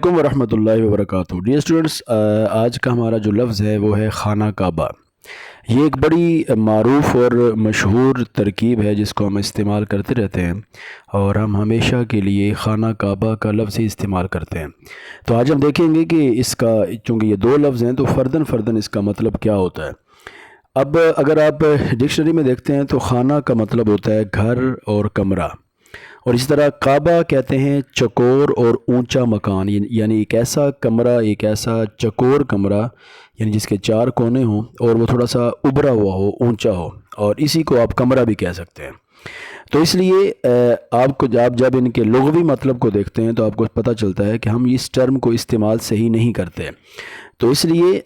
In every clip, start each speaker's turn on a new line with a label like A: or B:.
A: अलैकुम वरहमतुल्लाहि वबरकातुहू। Dear students, आज का हमारा जो लफ्ज़ है वो है खाना काबा। ये एक बड़ी मारूफ़ और मशहूर तरकीब है जिसको हम इस्तेमाल करते रहते हैं और हम हमेशा के लिए खाना काबा का लफ्ज़ ही इस्तेमाल करते हैं। तो आज हम देखेंगे कि इसका, चूँकि ये दो लफ्ज़ हैं, तो फ़र्दन फ़र्दन इसका मतलब क्या होता है। अब अगर आप डिक्शनरी में देखते हैं तो खाना का मतलब होता है घर और कमरा, और इसी तरह काबा कहते हैं चकोर और ऊंचा मकान, यानी एक ऐसा कमरा, एक ऐसा चकोर कमरा, यानी जिसके चार कोने हों और वो थोड़ा सा उभरा हुआ हो, ऊंचा हो, और इसी को आप कमरा भी कह सकते हैं। तो इसलिए आप जब इनके लुग़वी मतलब को देखते हैं तो आपको पता चलता है कि हम इस टर्म को इस्तेमाल सही नहीं करते। तो इसलिए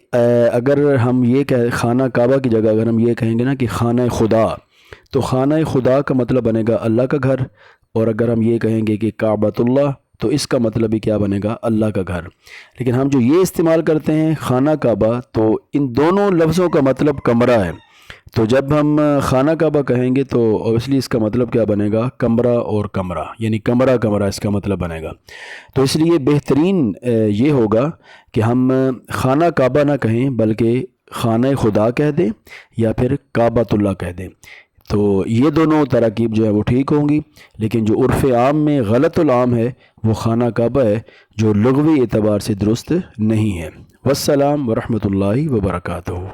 A: अगर हम ये खाना काबा की जगह अगर हम ये कहेंगे ना कि खाना खुदा, तो खाना खुदा का मतलब बनेगा अल्लाह का घर, और अगर हम ये कहेंगे कि काबतुल्लाह, तो इसका मतलब भी क्या बनेगा, अल्लाह का घर। लेकिन हम जो ये इस्तेमाल करते हैं खाना काबा, तो इन दोनों लफ्ज़ों का मतलब कमरा है। तो जब हम खाना काबा कहेंगे तो ऑब्वियसली इसका मतलब क्या बनेगा, कमरा और कमरा, यानी कमरा कमरा इसका मतलब बनेगा। तो इसलिए बेहतरीन ये होगा कि हम खाना काबा ना कहें बल्कि खाना खुदा कह दें या फिर काबतुल्लाह कह दें। तो ये दोनों तरकीब जो है वो ठीक होंगी, लेकिन जो उर्फ़ आम में गलतुल आम है वो खाना काबा है, जो लुग़वी एतबार से दुरुस्त नहीं है। वस्सलाम वरहमतुल्लाहि वबरकातुहू।